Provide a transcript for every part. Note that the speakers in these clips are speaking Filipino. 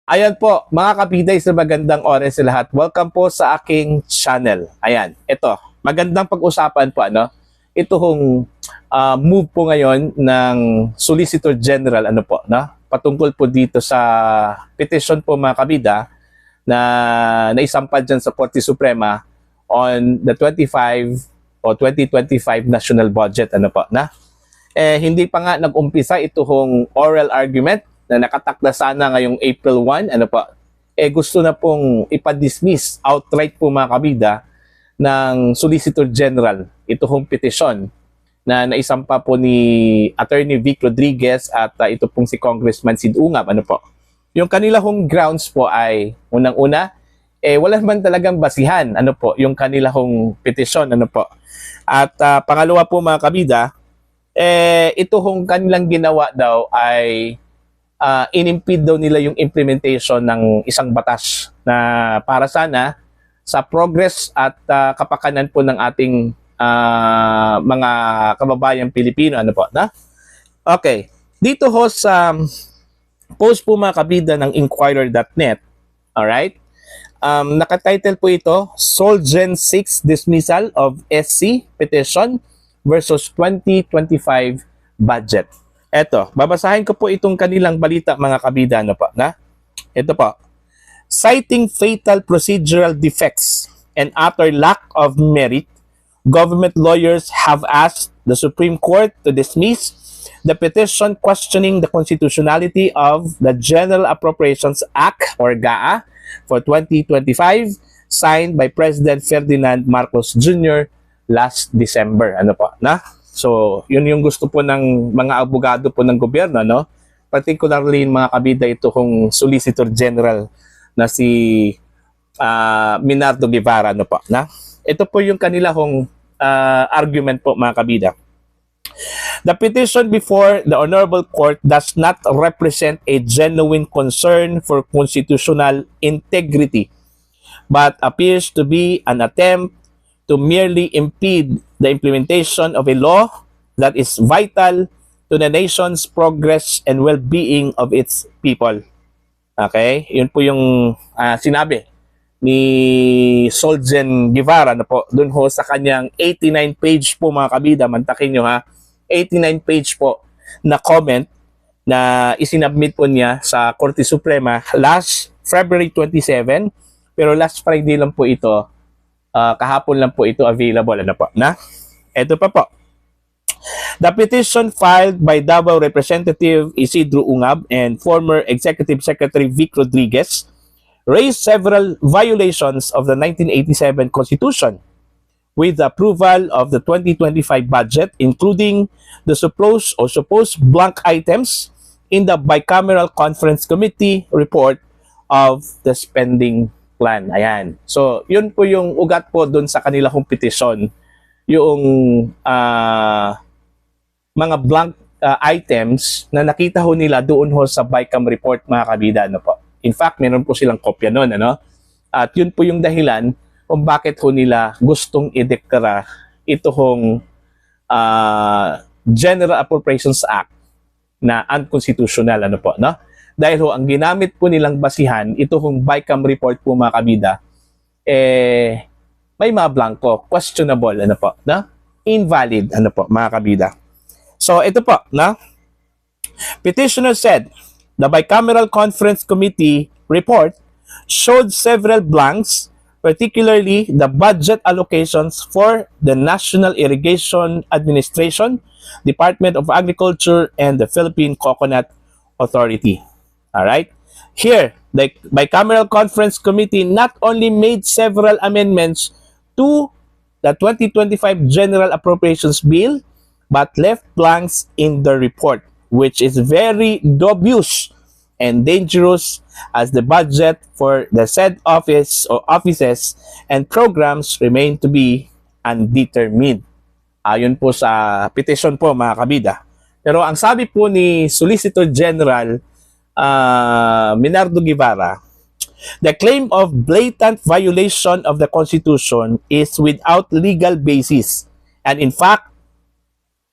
Ayan po, mga kabiday sa magandang oras sa lahat. Welcome po sa aking channel. Ayan, ito, magandang pag-usapan po, ano? Ito hong move po ngayon ng Solicitor General, ano po, no? Patungkol po dito sa petition po mga kabida na naisampad dyan sa Korte Suprema on the 25 o 2025 national budget, ano po, na? Hindi pa nga nag-umpisa ito hong oral argument na nakatakda sana ngayong April 1, ano pa, gusto na pong ipa-dismiss outright po mga kabida ng Solicitor General ito hong petisyon na naisampa po ni Attorney Vic Rodriguez at ito pong si Congressman Sid Ungab, ano po. Yung kanila hong grounds po ay unang-una, wala man talagang basihan, ano po, yung kanila hong petisyon, ano po. At pangalawa po mga kabida, ito hong kanilang ginawa daw ay inimpede daw nila yung implementation ng isang batas na para sana sa progress at kapakanan po ng ating mga kababayang Pilipino. Ano po? Na? Okay. Dito ho sa post po mga kabida ng Inquirer.net, alright? Nakatitle po ito, Solgen 6 Dismissal of SC Petition versus 2025 Budget. Eto, babasahin ko po itong kanilang balita mga kabida, ano po, na? Ito po. Citing fatal procedural defects and utter lack of merit, government lawyers have asked the Supreme Court to dismiss the petition questioning the constitutionality of the General Appropriations Act or GAA for 2025 signed by President Ferdinand Marcos Jr. last December. Ano po, na? So, yun yung gusto po ng mga abogado po ng gobyerno, no? Particularly mga kabida ito kung Solicitor General na si Minardo Guevara, no po, na? Ito po yung kanila hong argument po mga kabida. The petition before the Honorable Court does not represent a genuine concern for constitutional integrity, but appears to be an attempt to merely impede the implementation of a law that is vital to the nation's progress and well-being of its people. Okay? Yun po yung sinabi ni Solgen Guevara na po dun ho sa kanyang 89-page po mga kabida, mantakin nyo ha, 89-page po na comment na isinabmit po niya sa Korte Suprema last February 27, pero last Friday lang po ito, kahapon lang po ito available, ano po, na? Ito pa po. The petition filed by Davao Representative Isidro Ungab and former Executive Secretary Vic Rodriguez raised several violations of the 1987 Constitution with the approval of the 2025 budget, including the supposed blank items in the Bicameral Conference Committee report of the spending plan. Ayan. So, yun po yung ugat po doon sa kanila kong petisyon. Yung mga blank items na nakita ho nila doon ho sa Bicam report mga kabida, ano po. In fact, meron po silang kopya noon, ano? At yun po yung dahilan kung bakit ho nila gustong ideklara ito hong General Appropriations Act na unconstitutional, ano po, no? Dahil ho, ang ginamit po nilang basihan, ito hong Bicam report po mga kabida, may mga blanco, questionable, ano po, na? Invalid, ano po, mga kabida. So, ito po, na? Petitioner said, the Bicameral Conference Committee report showed several blanks, particularly the budget allocations for the National Irrigation Administration, Department of Agriculture, and the Philippine Coconut Authority. All right. Here, the Bicameral Conference Committee not only made several amendments to the 2025 General Appropriations Bill, but left blanks in the report, which is very dubious and dangerous as the budget for the said office or offices and programs remain to be undetermined. Ayon po sa petition po mga kabida. Pero ang sabi po ni Solicitor General Minardo Guevara, the claim of blatant violation of the Constitution is without legal basis and in fact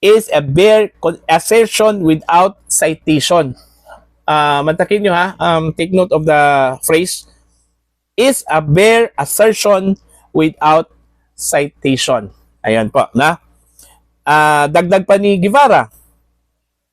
is a bare assertion without citation. mantakin nyo ha, take note of the phrase, is a bare assertion without citation. Ayan po, na. Dagdag pa ni Guevara,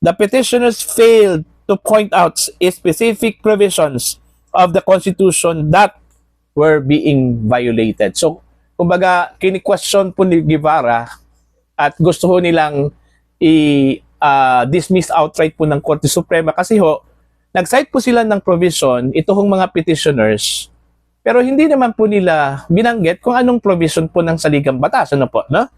the petitioners failed to point out specific provisions of the Constitution that were being violated. So, kumbaga, kini-question po ni Guevara at gusto ho nilang i-dismiss outright po ng Korte Suprema kasi ho, nag-cite po sila ng provision, ito hong mga petitioners, pero hindi naman po nila binanggit kung anong provision po ng saligang batas. Ano po, no?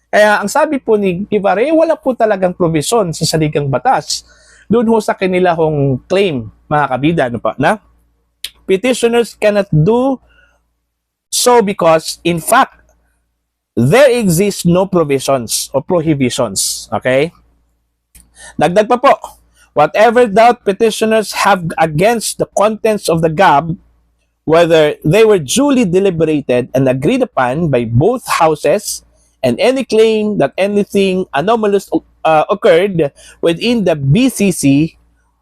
Kaya ang sabi po ni Guevara, wala po talagang provision sa saligang batas. Doon ho sa kanila hong claim, mga kabida, ano po, na petitioners cannot do so because, in fact, there exist no provisions or prohibitions. Okay? Dagdag pa po, whatever doubt petitioners have against the contents of the GAB, whether they were duly deliberated and agreed upon by both houses, and any claim that anything anomalous occurred within the BCC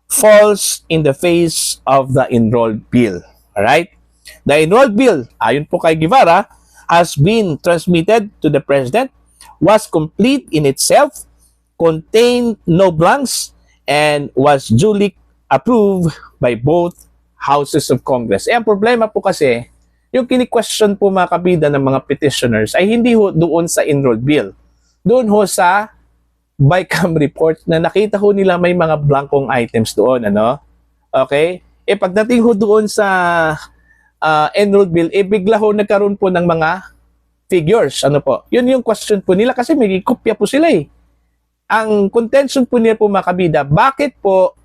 falls in the face of the enrolled bill. Alright? The enrolled bill, ayon po kay Guevara, has been transmitted to the President, was complete in itself, contained no blanks, and was duly approved by both houses of Congress. Ang problema po kasi, yung kini-question po mga kabida ng mga petitioners ay hindi ho doon sa enrolled bill. Doon ho sa BICAM report na nakita ho nila may mga blankong items doon. Ano? Okay? Pagdating ho doon sa enrolled bill, bigla ho nagkaroon po ng mga figures. Ano po? Yun yung question po nila kasi may kopya po sila eh. Ang contention po nila po mga kabida, bakit po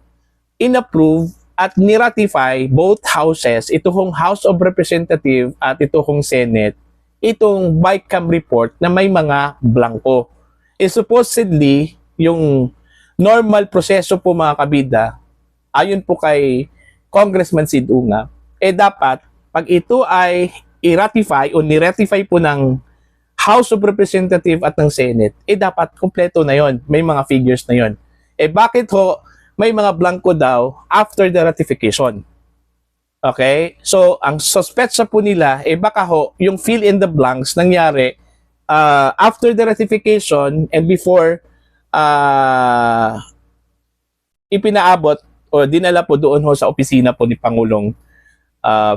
inapprove at niratify both houses, itong House of Representatives at itong Senate, itong BICAM report na may mga blanco. Supposedly, yung normal proseso po mga kabida, ayon po kay Congressman Sid Unga, dapat pag ito ay i-ratify o ni-ratify po ng House of Representatives at ng Senate, dapat kompleto na yon, may mga figures na yon. Bakit ho may mga blanco daw after the ratification? Okay? So, ang suspetsa po nila, baka ho, yung fill in the blanks nangyari after the ratification and before ipinaabot o dinala po doon ho sa opisina po ni Pangulong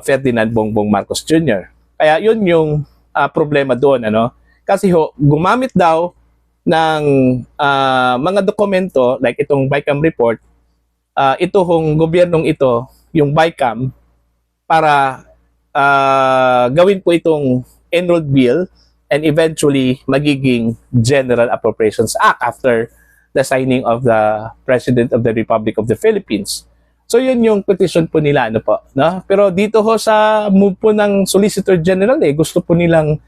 Ferdinand Bongbong Marcos Jr. Kaya yun yung problema doon. Ano? Kasi ho, gumamit daw ng mga dokumento like itong BICAM report, ito hong gobyernong ito, yung BICAM, para gawin po itong enrolled bill and eventually magiging General Appropriations Act after the signing of the President of the Republic of the Philippines. So yun yung petition po nila, ano po, no? Pero dito ho sa move po ng Solicitor General, gusto po nilang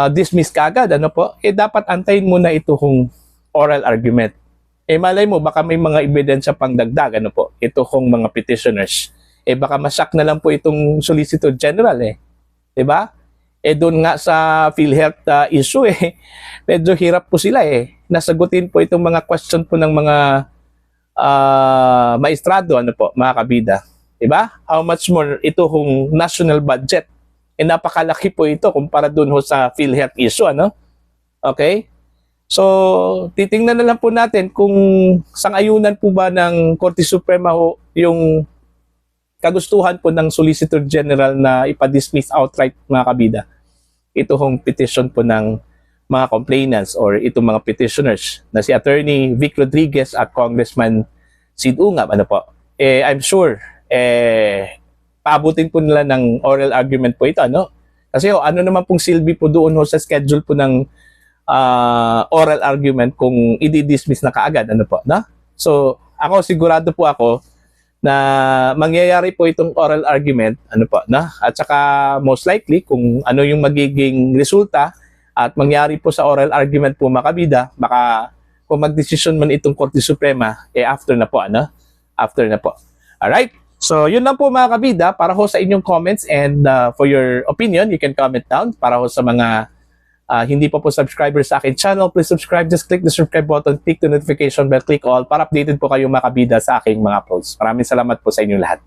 dismiss kaagad, ano po, dapat antayin muna ito kung oral argument. Malay mo, baka may mga ebidensya pang dagdag, ano po, ito kung mga petitioners. Baka masak na lang po itong Solicitor General, diba? Doon nga sa PhilHealth issue, medyo hirap po sila, nasagutin po itong mga question po ng mga maestrado, ano po, mga kabida. Diba? How much more ito kung national budget? Napakalaki po ito kumpara dun ho sa PhilHealth issue, ano? Okay? So, titingnan na lang po natin kung sang-ayunan po ba ng Korte Suprema ho yung kagustuhan po ng Solicitor General na ipa-dismiss outright, mga kabida. Ito hong petition po ng mga complainants or itong mga petitioners na si Attorney Vic Rodriguez at Congressman Sid Unga, ano po. I'm sure, paabutin po nila ng oral argument po ito, ano? Kasi ano naman pong silbi po doon ho sa schedule po ng oral argument kung i-dismiss na kaagad, ano po, na? So, ako sigurado po ako na mangyayari po itong oral argument, ano po, na? At saka most likely kung ano yung magiging resulta at mangyari po sa oral argument po, makabida, baka kung magdesisyon man itong Korte Suprema, after na po, ano? After na po. Alright? So, yun lang po mga kabida para ho sa inyong comments and for your opinion, you can comment down para ho sa mga hindi pa po subscriber sa akin channel, please subscribe. Just click the subscribe button, click the notification bell, click all para updated po kayo makabida sa aking mga uploads. Maraming salamat po sa inyong lahat.